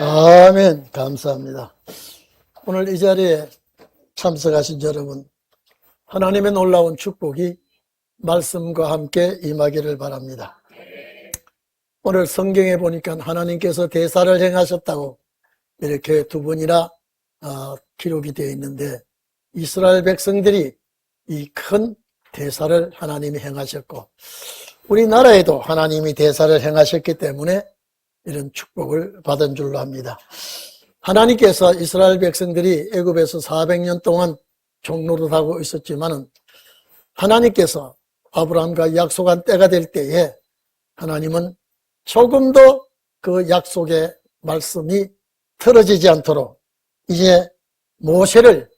아멘. 감사합니다. 오늘 이 자리에 참석하신 여러분, 하나님의 놀라운 축복이 말씀과 함께 임하기를 바랍니다. 오늘 성경에 보니까 하나님께서 대사를 행하셨다고 이렇게 두 번이나 기록이 되어 있는데, 이스라엘 백성들이 이 큰 대사를 하나님이 행하셨고, 우리나라에도 하나님이 대사를 행하셨기 때문에 이런 축복을 받은 줄로 합니다. 하나님께서 이스라엘 백성들이 애굽에서 400년 동안 종노릇하고 있었지만은, 하나님께서 아브라함과 약속한 때가 될 때에 하나님은 조금도 그 약속의 말씀이 틀어지지 않도록 이제 모세를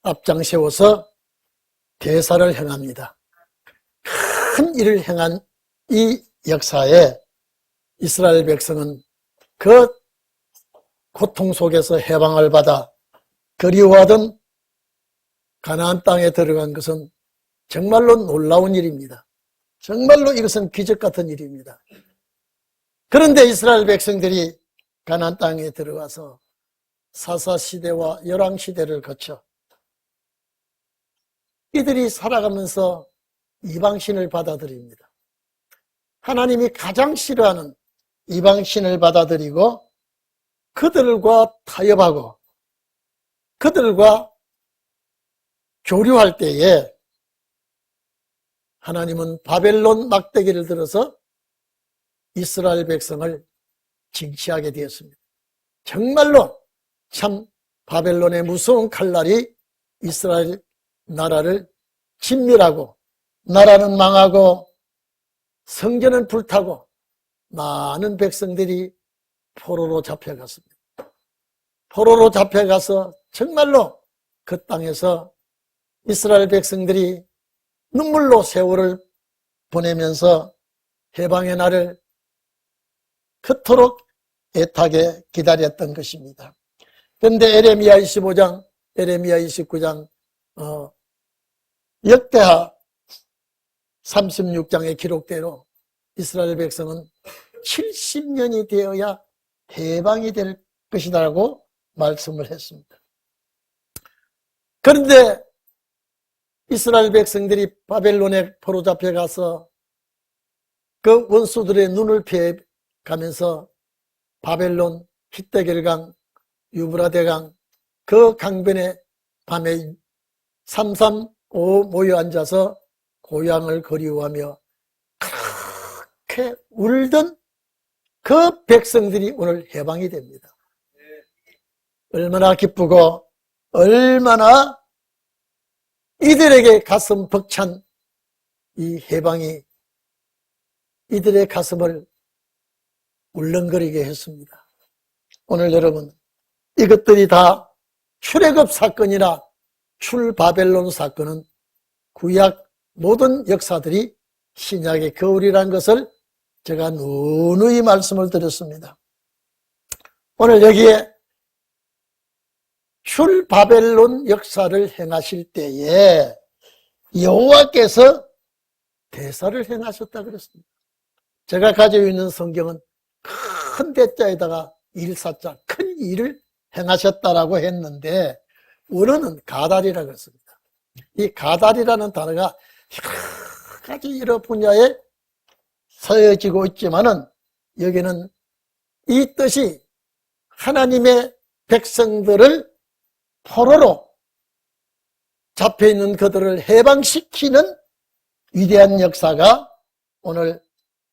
앞장 세워서 대사를 행합니다. 큰 일을 행한 이 역사에 이스라엘 백성은 그 고통 속에서 해방을 받아 그리워하던 가나안 땅에 들어간 것은 정말로 놀라운 일입니다. 정말로 이것은 기적 같은 일입니다. 그런데 이스라엘 백성들이 가나안 땅에 들어가서 사사시대와 열왕시대를 거쳐 이들이 살아가면서 이방신을 받아들입니다. 하나님이 가장 싫어하는 이방신을 받아들이고 그들과 타협하고 그들과 교류할 때에 하나님은 바벨론 막대기를 들어서 이스라엘 백성을 징치하게 되었습니다. 정말로 참 바벨론의 무서운 칼날이 이스라엘 나라를 진멸하고 나라는 망하고 성전은 불타고 많은 백성들이 포로로 잡혀갔습니다. 포로로 잡혀가서 정말로 그 땅에서 이스라엘 백성들이 눈물로 세월을 보내면서 해방의 날을 그토록 애타게 기다렸던 것입니다. 그런데 에레미야 25장, 에레미야 29장, 역대하 36장의 기록대로 이스라엘 백성은 70년이 되어야 해방이 될 것이라고 말씀을 했습니다. 그런데 이스라엘 백성들이 바벨론에 포로 잡혀가서 그 원수들의 눈을 피해 가면서 바벨론, hitdegel강, 유브라데강 그 강변에 밤에 삼삼오오 모여 앉아서 고향을 그리워하며 그렇게 울던 그 백성들이 오늘 해방이 됩니다. 얼마나 기쁘고 얼마나 이들에게 가슴 벅찬 이 해방이 이들의 가슴을 울렁거리게 했습니다. 오늘 여러분, 이것들이 다 출애굽 사건이나 출바벨론 사건은 구약 모든 역사들이 신약의 거울이라는 것을 제가 누누이 말씀을 드렸습니다. 오늘 여기에 출바벨론 역사를 행하실 때에 여호와께서 대사를 행하셨다 그랬습니다. 제가 가지고 있는 성경은 큰 대자에다가 일사자, 큰 일을 행하셨다라고 했는데 원어는 가달이라고 했습니다. 이 가달이라는 단어가 여러 가지 여러 분야에 쓰여지고 있지만은 여기는 이 뜻이 하나님의 백성들을 포로로 잡혀있는 그들을 해방시키는 위대한 역사가 오늘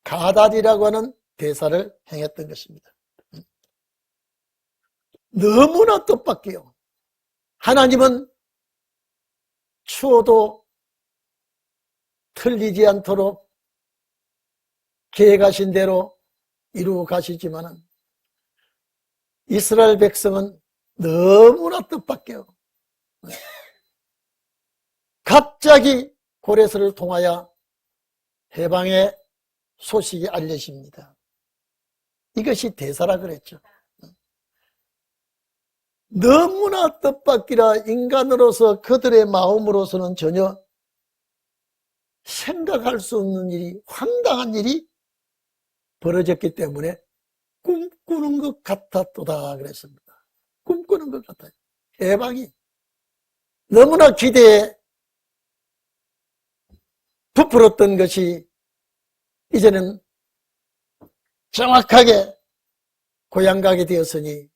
가달이라고 하는 대사를 행했던 것입니다. 너무나 뜻밖이요. 하나님은 추워도 틀리지 않도록 계획하신 대로 이루어 가시지만은 이스라엘 백성은 너무나 뜻밖이요. 갑자기 고레스를 통하여 해방의 소식이 알려집니다. 이것이 대사라 그랬죠. 너무나 뜻밖이라 인간으로서 그들의 마음으로서는 전혀 생각할 수 없는 일이, 황당한 일이 벌어졌기 때문에 꿈꾸는 것 같았도다 그랬습니다. 꿈꾸는 것 같아요. 해방이 너무나 기대에 부풀었던 것이 이제는 정확하게 고향 가게 되었으니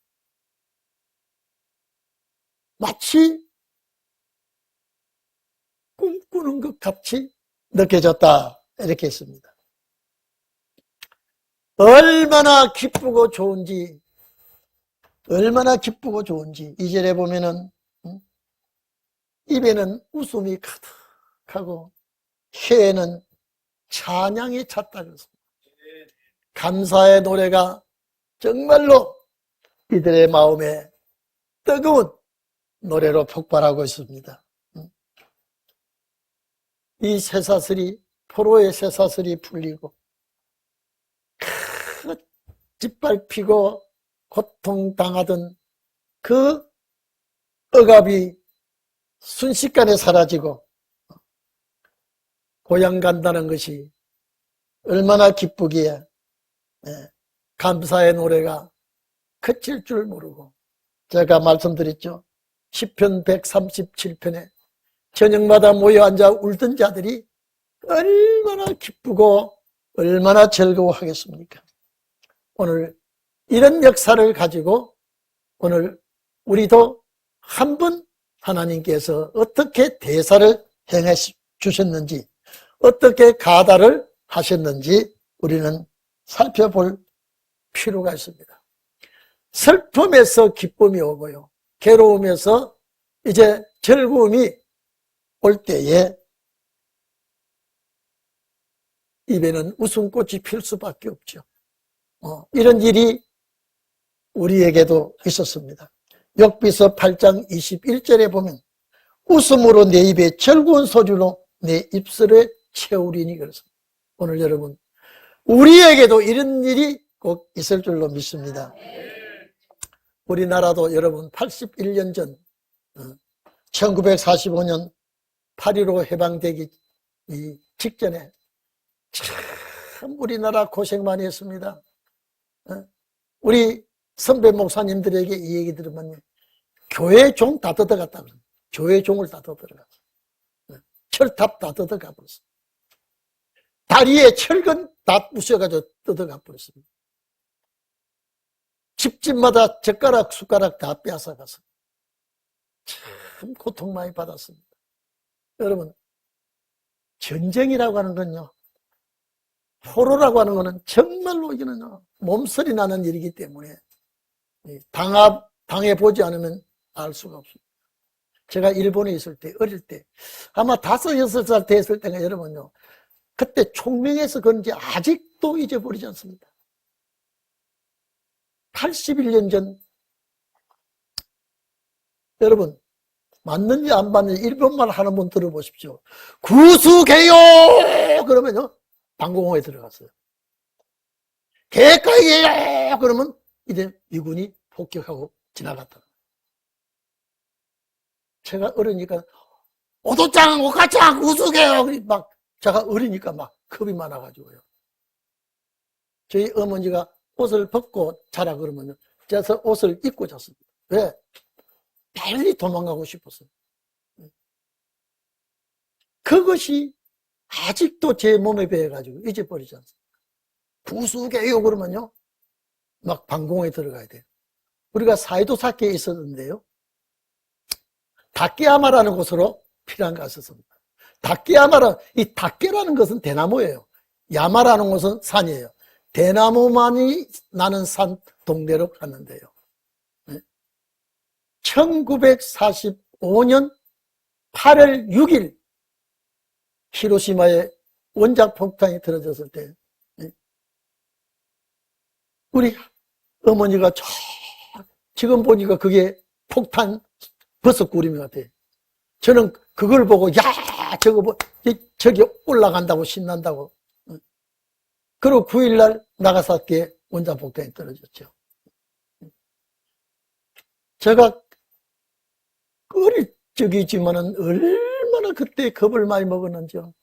마치 꿈꾸는 것 같이 느껴졌다 이렇게 했습니다. 얼마나 기쁘고 좋은지 얼마나 기쁘고 좋은지 2절에 보면은 입에는 웃음이 가득하고 혀에는 찬양이 찼다 그랬습니다. 감사의 노래가 정말로 이들의 마음에 뜨거운 노래로 폭발하고 있습니다. 이 쇠사슬이 포로의 쇠사슬이 풀리고 짓밟히고 고통당하던 그 억압이 순식간에 사라지고 고향 간다는 것이 얼마나 기쁘기에 감사의 노래가 그칠 줄 모르고 제가 말씀드렸죠. 시편 137편에 저녁마다 모여 앉아 울던 자들이 얼마나 기쁘고 얼마나 즐거워하겠습니까? 오늘 이런 역사를 가지고 오늘 우리도 한번 하나님께서 어떻게 대사를 행해 주셨는지 어떻게 가다를 하셨는지 우리는 살펴볼 필요가 있습니다. 슬픔에서 기쁨이 오고요. 괴로움에서 이제 즐거움이 올 때에 입에는 웃음꽃이 필 수밖에 없죠. 이런 일이 우리에게도 있었습니다. 욥기서 8장 21절에 보면 웃음으로 내 입에 즐거운 소리로 내 입술에 채우리니 그렇습니다. 오늘 여러분 우리에게도 이런 일이 꼭 있을 줄로 믿습니다. 우리나라도 여러분 81년 전 1945년 8.15 해방되기 직전에 참 우리나라 고생 많이 했습니다. 우리 선배 목사님들에게 이 얘기 들으면 교회 종 다 뜯어갔다고 교회 종을 다 뜯어갔어. 철탑 다 뜯어가 버렸어. 다리에 철근 다 부셔가지고 뜯어가 버렸습니다. 집집마다 젓가락 숟가락 다 빼앗아가서 참 고통 많이 받았습니다. 여러분 전쟁이라고 하는 건요 포로라고 하는 거는 정말로 이거는 몸서리 나는 일이기 때문에 당해보지 않으면 알 수가 없습니다. 제가 일본에 있을 때 어릴 때 아마 5, 6살 됐을 때가 여러분요 그때 총명해서 그런지 아직도 잊어버리지 않습니다. 81년 전 여러분 맞는지 안 맞는지 일본말 하는 분 들어보십시오. 구수개요 그러면요 방공호에 들어갔어요. 개까이에요 그러면 이제 미군이 폭격하고 지나갔다. 제가 어리니까 오도짱 오카짱 구수개요 막 제가 어리니까 막 겁이 많아가지고요. 저희 어머니가 옷을 벗고 자라 그러면요 제가 옷을 입고 잤습니다. 왜? 빨리 도망가고 싶었어요. 그것이 아직도 제 몸에 배어가지고 잊어버리지 않습니다. 구수개요 그러면요 막 방공호에 들어가야 돼요. 우리가 사이도 사케에 있었는데요 다케야마라는 곳으로 피난 갔었습니다. 다케야마라 이 다케라는 것은 대나무예요. 야마라는 곳은 산이에요. 대나무만이 나는 산 동네로 갔는데요 1945년 8월 6일 히로시마에 원자 폭탄이 떨어졌을 때 우리 어머니가 지금 보니까 그게 폭탄 버섯구름 같아요. 저는 그걸 보고 야 저기 올라간다고 신난다고 그리고 9일날 나가사키에 원자 폭탄이 떨어졌죠. 제가 어릴 적이지만은 얼마나 그때 겁을 많이 먹었는지요.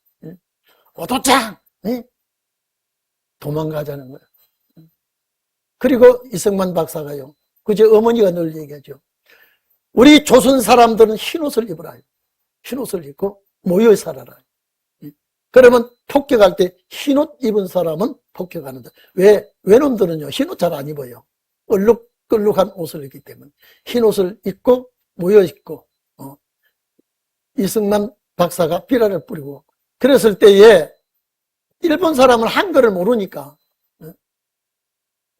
오도짱 도망가자는 거예요. 그리고 이승만 박사가요. 그제 어머니가 늘 얘기하죠. 우리 조선 사람들은 흰옷을 입으라. 흰옷을 입고 모여 살아라. 그러면 폭격할 때 흰옷 입은 사람은 폭격하는다. 왜? 외놈들은요, 흰옷 잘 안 입어요. 얼룩덜룩한 옷을 입기 때문에. 흰옷을 입고 모여 있고, 이승만 박사가 비라를 뿌리고, 그랬을 때에 일본 사람은 한글을 모르니까,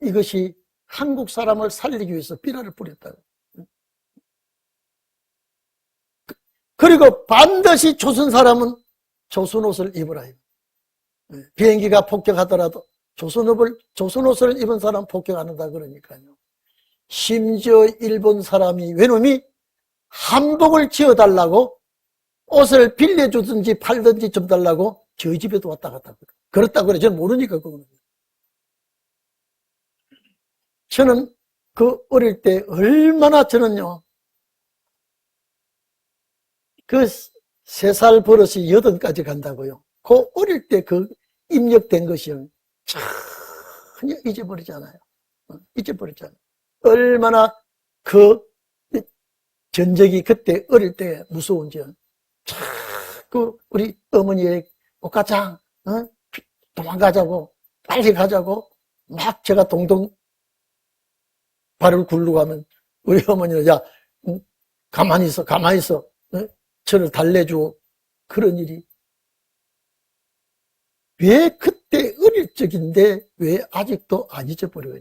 이것이 한국 사람을 살리기 위해서 비라를 뿌렸다. 그리고 반드시 조선 사람은 조선 옷을 입으라. 비행기가 폭격하더라도 조선 옷을 입은 사람 폭격하는다 그러니까요. 심지어 일본 사람이 외놈이 한복을 지어달라고 옷을 빌려주든지 팔든지 좀 달라고 저희 집에도 왔다 갔다 그렇다고 그래. 저는 모르니까 그거는. 저는 그 어릴 때 얼마나 저는요, 그 3살 버릇이 8까지 간다고요. 그 어릴 때 그 입력된 것이요. 전혀 잊어버리잖아요. 잊어버리잖아요. 얼마나 그 전적이 그때 어릴 때 무서운지. 그 우리 어머니의 옷가장, 도망가자고, 빨리 가자고, 막 제가 동동 발을 굴르고 하면 우리 어머니는 야, 가만히 있어, 가만히 있어. 저를 달래주고 그런 일이 왜 그때 어릴 적인데 왜 아직도 안 잊어버려요.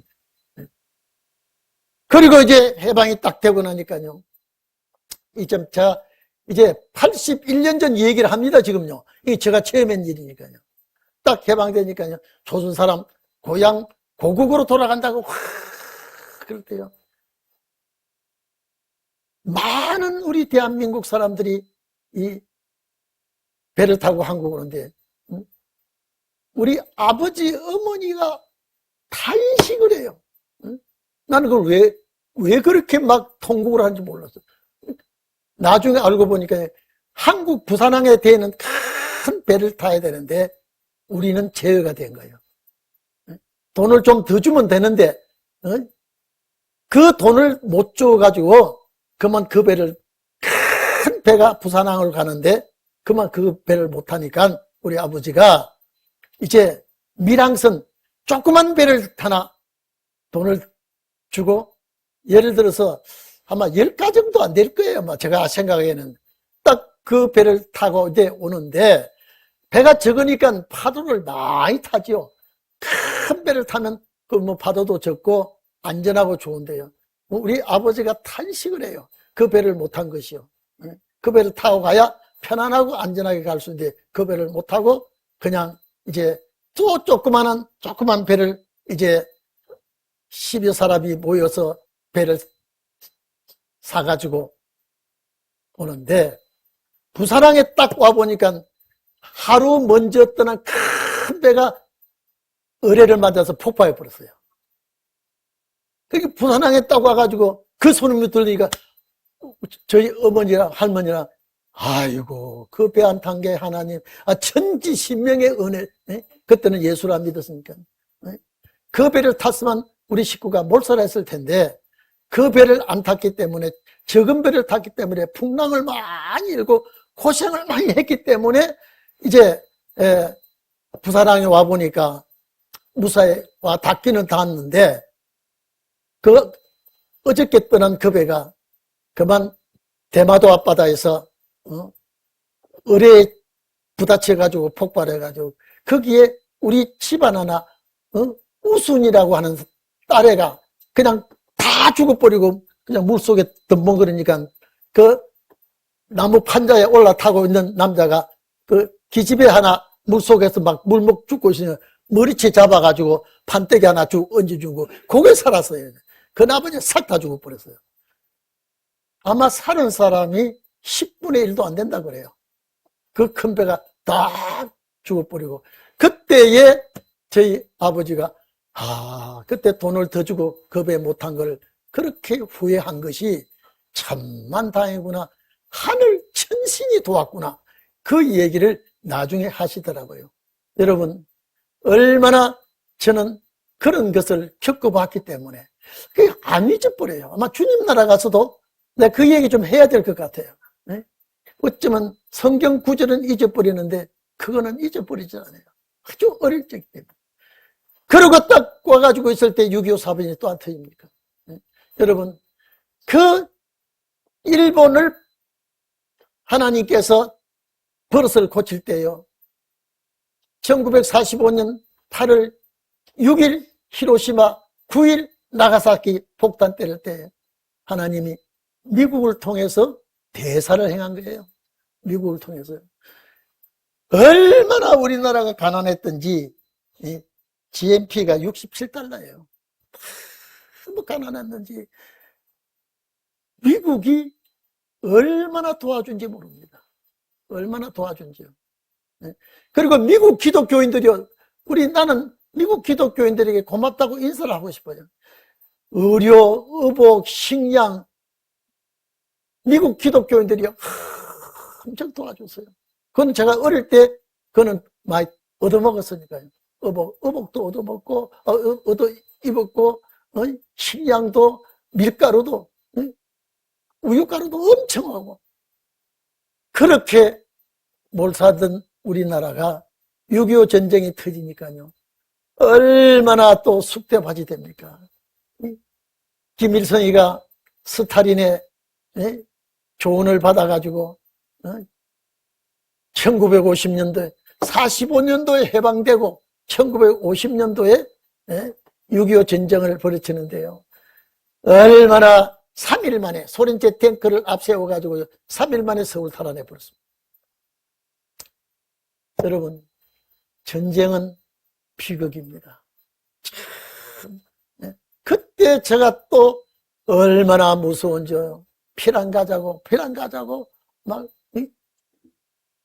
그리고 이제 해방이 딱 되고 나니까요. 제가 이제 81년 전 얘기를 합니다, 지금요. 이게 제가 체험한 일이니까요. 딱 해방되니까요. 조선 사람 고향 고국으로 돌아간다고 그렇대요. 많은 우리 대한민국 사람들이 이 배를 타고 한국으로 오는데 우리 아버지 어머니가 탄식을 해요. 나는 그걸 왜 그렇게 막 통곡을 하는지 몰랐어. 나중에 알고 보니까 한국 부산항에 대는 큰 배를 타야 되는데 우리는 제어가 된 거예요. 돈을 좀 더 주면 되는데 그 돈을 못 줘가지고 그만 그 배를 큰 배가 부산항을 가는데 그만 그 배를 못 타니까 우리 아버지가 이제 밀항선 조그만 배를 타나 돈을 주고 예를 들어서 아마 10가 정도 안 될 거예요. 아마 제가 생각에는 딱 그 배를 타고 이제 오는데 배가 적으니까 파도를 많이 타지요. 큰 배를 타면 그 뭐 파도도 적고 안전하고 좋은데요. 우리 아버지가 탄식을 해요. 그 배를 못 탄 것이요. 그 배를 타고 가야 편안하고 안전하게 갈 수 있는데 그 배를 못 타고 그냥 이제 또 조그만 배를 이제 10여 사람이 모여서 배를 사가지고 오는데 부산항에 딱 와보니까 하루 먼저 떠난 큰 배가 어뢰를 맞아서 폭파해 버렸어요. 그러니까 부산항에 딱 와가지고 그 소리를 들으니까 저희 어머니랑 할머니랑 아이고 그 배 안 탄 게 하나님 천지신명의 은혜. 그때는 예수를 안 믿었으니까 그 배를 탔으면 우리 식구가 몰살했을 텐데 그 배를 안 탔기 때문에 적은 배를 탔기 때문에 풍랑을 많이 일고 고생을 많이 했기 때문에 이제 부산항에 와보니까 무사히 닿기는 닿았는데 그 어저께 떠난 그 배가 그만 대마도 앞바다에서 어뢰에 부딪혀가지고 폭발해가지고 거기에 우리 집안 하나 우순이라고 하는 딸애가 그냥 다 죽어버리고 그냥 물속에 덤벙거리니까 그 나무 판자에 올라타고 있는 남자가 그 기집애 하나 물속에서 막 물먹 죽고 있으면 머리채 잡아가지고 판때기 하나 쭉 얹어주고 그게 살았어요. 그 나머지 싹 다 죽어버렸어요. 아마 사는 사람이 10분의 1도 안 된다 그래요. 그 큰 배가 다 죽어버리고 그때에 저희 아버지가 그때 돈을 더 주고 그 배 못한 걸 그렇게 후회한 것이 참만 다행이구나. 하늘 천신이 도왔구나. 그 얘기를 나중에 하시더라고요. 여러분 얼마나 저는 그런 것을 겪어봤기 때문에 그게 안 잊어버려요. 아마 주님 나라 가서도 내가 그 얘기 좀 해야 될 것 같아요. 네? 어쩌면 성경 구절은 잊어버리는데 그거는 잊어버리지 않아요. 아주 어릴 적 때문에. 그러고 딱 와가지고 있을 때 6.25 사변이 또 안 터집니까? 네? 여러분, 그 일본을 하나님께서 버릇을 고칠 때요. 1945년 8월 6일 히로시마, 9일 나가사키 폭탄 때릴 때 하나님이 미국을 통해서 대사를 행한 거예요. 미국을 통해서요. 얼마나 우리나라가 가난했던지 GNP가 67달러예요. 너무 가난했는지 미국이 얼마나 도와준지 모릅니다. 얼마나 도와준지요. 그리고 미국 기독교인들이요. 나는 미국 기독교인들에게 고맙다고 인사를 하고 싶어요. 의료, 의복, 식량, 미국 기독교인들이요. 엄청 도와줬어요. 그건 제가 어릴 때, 그거는 많이 얻어먹었으니까요. 의복도 얻어먹고, 얻어 입었고, 식량도, 밀가루도, 우유가루도 엄청 하고. 그렇게 몰사던 우리나라가 6.25 전쟁이 터지니까요. 얼마나 또 쑥대밭이 됩니까? 김일성이가 스탈린의 조언을 받아가지고 1950년도에 45년도에 해방되고 1950년도에 6.25 전쟁을 벌이치는데요. 얼마나 3일 만에 소련제 탱크를 앞세워가지고 3일 만에 서울 탈환해버렸습니다. 여러분, 전쟁은 비극입니다. 참, 그때 제가 또 얼마나 무서운지요. 피난 가자고 막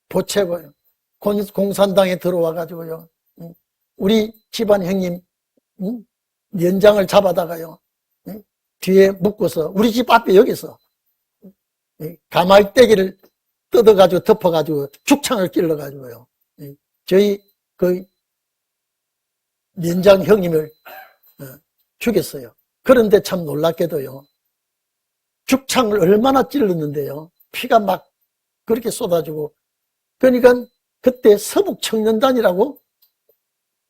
보채고요. 공산당에 들어와가지고요. 우리 집안 형님 연장을 잡아다가요. 뒤에 묶어서 우리 집 앞에 여기서 가마떼기를 뜯어가지고 덮어가지고 죽창을 찔러가지고요. 저희 그 연장 형님을 죽였어요. 그런데 참 놀랍게도요. 죽창을 얼마나 찔렀는데요. 피가 막 그렇게 쏟아지고. 그러니까 그때 서북청년단이라고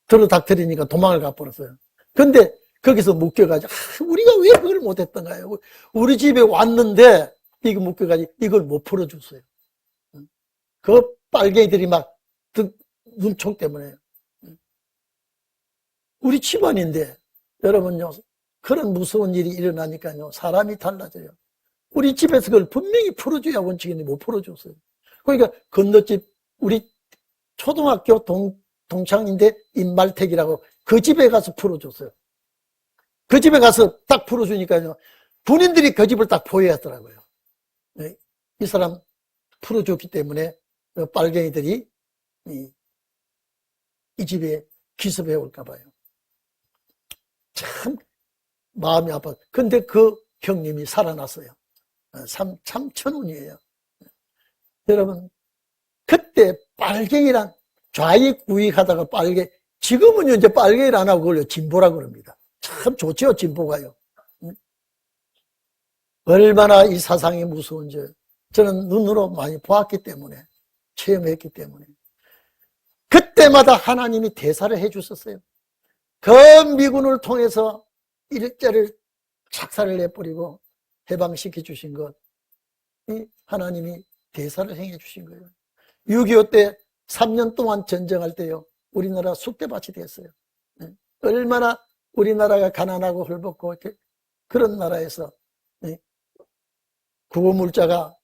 들어닥터리니까 도망을 가버렸어요. 근데 거기서 묶여가지고 우리가 왜 그걸 못했던가요? 우리 집에 왔는데 이거 묶여가지고 이걸 못 풀어줬어요. 그 빨갱이들이 막 눈총 때문에. 우리 집안인데 여러분요, 그런 무서운 일이 일어나니까요, 사람이 달라져요. 우리 집에서 그걸 분명히 풀어줘야 원칙인데 못 풀어줬어요. 그러니까 건너집 우리 초등학교 동창인데 임말택이라고 그 집에 가서 풀어줬어요. 그 집에 가서 딱 풀어주니까요, 군인들이 그 집을 딱 포위하더라고요. 이 사람 풀어줬기 때문에 빨갱이들이 이 집에 기습해 올까 봐요. 참 마음이 아파. 근데 그 형님이 살아났어요. 참 천운이에요. 여러분, 그때 빨갱이란 좌익 우익 하다가 지금은 이제 빨갱이를 안 하고 그걸요 진보라고 그럽니다. 참 좋죠, 진보가요. 얼마나 이 사상이 무서운지 저는 눈으로 많이 보았기 때문에, 체험했기 때문에. 그때마다 하나님이 대사를 해 주셨어요. 그 미군을 통해서 일제를 착살을 해버리고 해방시켜 주신 것, 하나님이 대사를 행해 주신 거예요. 6.25 때 3년 동안 전쟁할 때요, 우리나라 쑥대밭이 됐어요. 얼마나 우리나라가 가난하고 헐벗고 그런 나라에서 구호물자가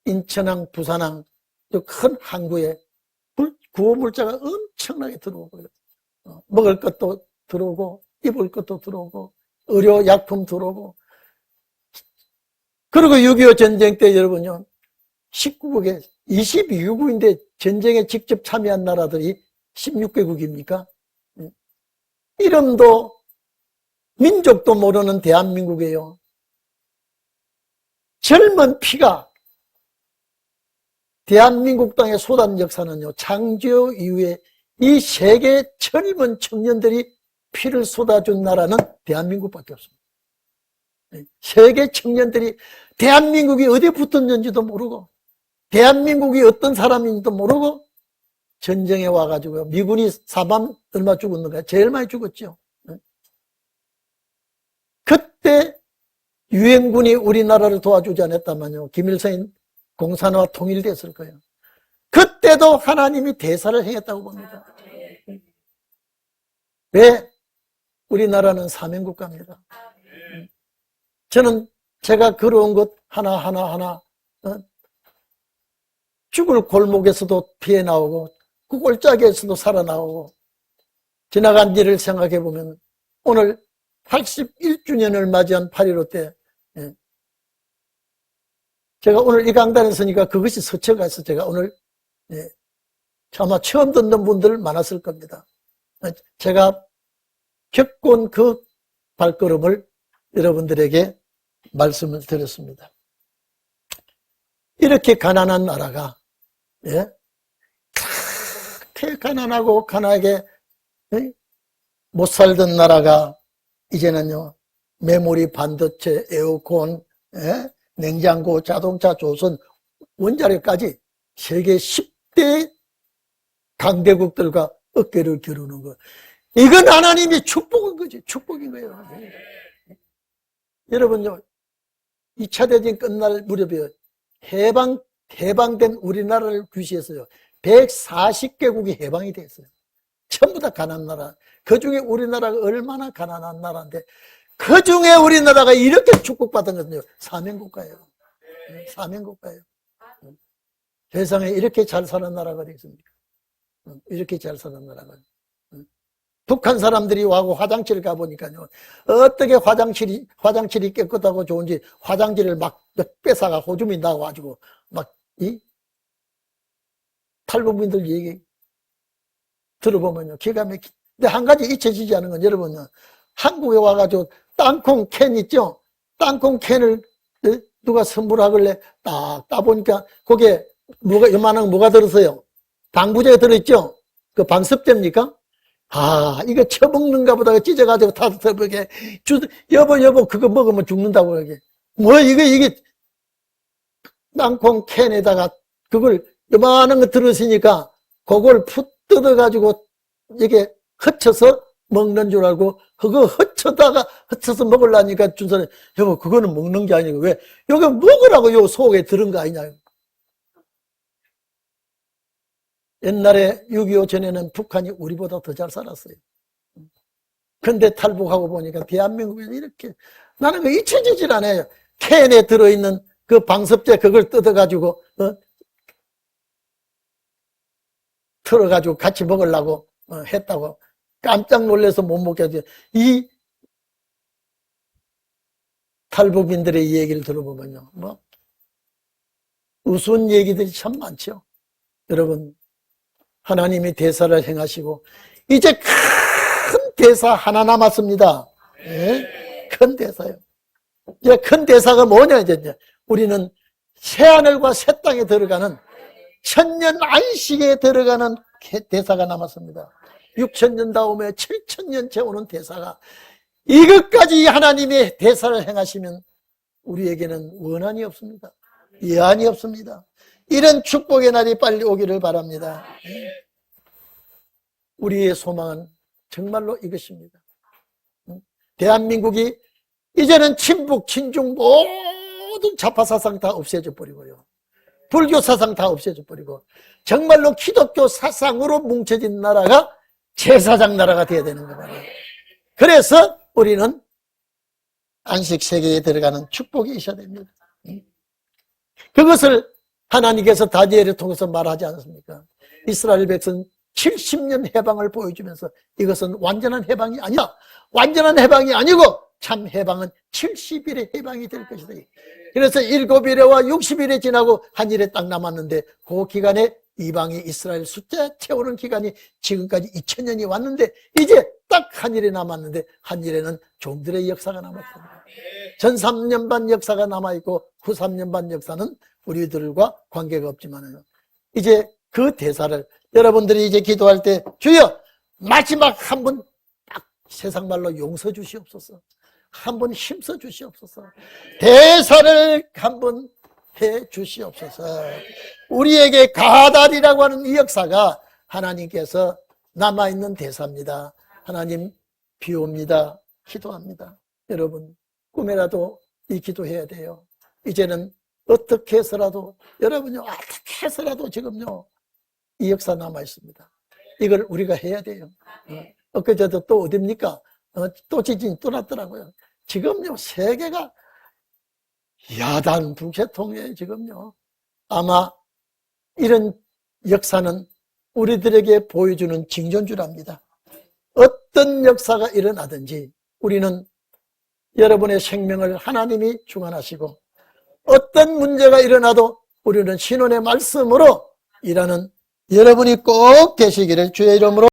인천항, 부산항 큰 항구에 구호물자가 엄청나게 들어오고요. 먹을 것도 들어오고 입을 것도 들어오고 의료 약품 들어오고. 그리고 6.25 전쟁 때 여러분요, 19국에 22개국인데 전쟁에 직접 참여한 나라들이 16개국입니까? 이름도 민족도 모르는 대한민국이에요. 젊은 피가 대한민국 땅에 쏟아진 역사는요, 창조 이후에 이 세계 젊은 청년들이 피를 쏟아준 나라는 대한민국밖에 없습니다. 세계 청년들이 대한민국이 어디에 붙었는지도 모르고 대한민국이 어떤 사람인지도 모르고 전쟁에 와가지고 미군이 4만 얼마 죽었는가? 제일 많이 죽었죠. 그때 유엔군이 우리나라를 도와주지 않았다면요, 김일성이 공산화 통일됐을 거예요. 그때도 하나님이 대사를 행했다고 봅니다. 왜? 우리나라는 사명국가입니다. 저는 제가 걸어온 것 하나 죽을 골목에서도 피해 나오고 그 골짜기에서도 살아나오고 지나간 일을 생각해 보면 오늘 81주년을 맞이한 8.15 때 제가 오늘 이 강단에 서니까 그것이 서체가 있어. 제가 오늘 아마 처음 듣는 분들 많았을 겁니다. 제가 겪은 그 발걸음을 여러분들에게 말씀을 드렸습니다. 이렇게 가난한 나라가 그렇게 가난하고 가난하게 못 살던 나라가 이제는요, 메모리, 반도체, 에어컨, 냉장고, 자동차, 조선, 원자력까지 세계 10대 강대국들과 어깨를 겨루는 거. 이건 하나님의 축복인 거지. 축복인 거예요. 여러분요, 2차 대전 끝날 무렵에 해방된 우리나라를 규시해서요, 140개국이 해방이 됐어요. 전부 다 가난한 나라. 그 중에 우리나라가 얼마나 가난한 나라인데, 그 중에 우리나라가 이렇게 축복받은 것은요, 사명국가예요. 사명국가예요. 세상에 이렇게 잘 사는 나라가 어디 있습니까? 이렇게 잘 사는 나라가. 북한 사람들이 와고 화장실을 가보니까요, 어떻게 화장실이 깨끗하고 좋은지 화장지를 막 뺏어가 호주민 나와가지고, 탈북민들 얘기 들어보면요, 기가 막히. 근데 한 가지 잊혀지지 않은 건 여러분요, 한국에 와가지고 땅콩 캔 있죠? 땅콩 캔을 누가 선물하길래 딱 따보니까 거기에 요만한 뭐가 들었어요? 방부제가 들어있죠? 그 방습제입니까? 이거 처먹는가 보다 찢어가지고 타서 여보, 그거 먹으면 죽는다고, 이게. 이게, 땅콩 캔에다가 그걸 요만한 거 들었으니까, 그걸 푹 뜯어가지고, 이게 흩쳐서 먹는 줄 알고, 그거 흩쳐서 먹으려니까 준선이, 여보, 그거는 먹는 게 아니고, 왜? 여기 먹으라고 요 속에 들은 거 아니냐. 옛날에 6.25 전에는 북한이 우리보다 더 잘 살았어요. 근데 탈북하고 보니까 대한민국에서 이렇게, 나는 그 잊혀지질 않아요. 캔에 들어있는 그 방습제 그걸 뜯어가지고, 틀어가지고 같이 먹으려고 했다고. 깜짝 놀라서 못 먹겠어요. 이 탈북민들의 이 얘기를 들어보면요, 우스운 얘기들이 참 많죠. 여러분, 하나님이 대사를 행하시고 이제 큰 대사 하나 남았습니다. 큰 대사요. 이제 큰 대사가 뭐냐, 이제 우리는 새하늘과 새 땅에 들어가는 천년 안식에 들어가는 대사가 남았습니다. 6천년 다음에 7천년 채우는 대사가, 이것까지 하나님의 대사를 행하시면 우리에게는 원한이 없습니다. 예한이 없습니다. 이런 축복의 날이 빨리 오기를 바랍니다. 우리의 소망은 정말로 이것입니다. 대한민국이 이제는 친북, 친중 모든 좌파 사상 다 없애져 버리고요. 불교 사상 다 없애져 버리고 정말로 기독교 사상으로 뭉쳐진 나라가 제사장 나라가 되어야 되는 겁니다. 그래서 우리는 안식 세계에 들어가는 축복이 있어야 됩니다. 그것을 하나님께서 다니엘을 통해서 말하지 않습니까? 이스라엘 백성 70년 해방을 보여주면서 이것은 완전한 해방이 아니야. 완전한 해방이 아니고 참 해방은 70일의 해방이 될 것이다. 그래서 7일에와 60일에 지나고 한 일에 딱 남았는데 그 기간에 이방이 이스라엘 숫자 채우는 기간이 지금까지 2000년이 왔는데 이제 딱 한 일에 남았는데 한 일에는 종들의 역사가 남았습니다. 전 3년 반 역사가 남아있고 후 3년 반 역사는 우리들과 관계가 없지만요. 이제 그 대사를 여러분들이 이제 기도할 때 주여 마지막 한 번 딱 세상 말로 용서 주시옵소서. 한번 힘써 주시옵소서. 대사를 한번 해 주시옵소서. 우리에게 가달이라고 하는 이 역사가 하나님께서 남아있는 대사입니다. 하나님 비옵니다. 기도합니다. 여러분 꿈에라도 이 기도해야 돼요. 이제는 어떻게 해서라도 여러분요 어떻게 해서라도 지금요 이 역사 남아있습니다. 이걸 우리가 해야 돼요. 엊그제도 또 어딥니까? 또 지진이 또 났더라고요. 지금요 세계가 야단 불체통에 지금요 아마 이런 역사는 우리들에게 보여주는 징조주랍니다. 어떤 역사가 일어나든지 우리는 여러분의 생명을 하나님이 주관하시고 어떤 문제가 일어나도 우리는 신원의 말씀으로 일하는 여러분이 꼭 되시기를 주의 이름으로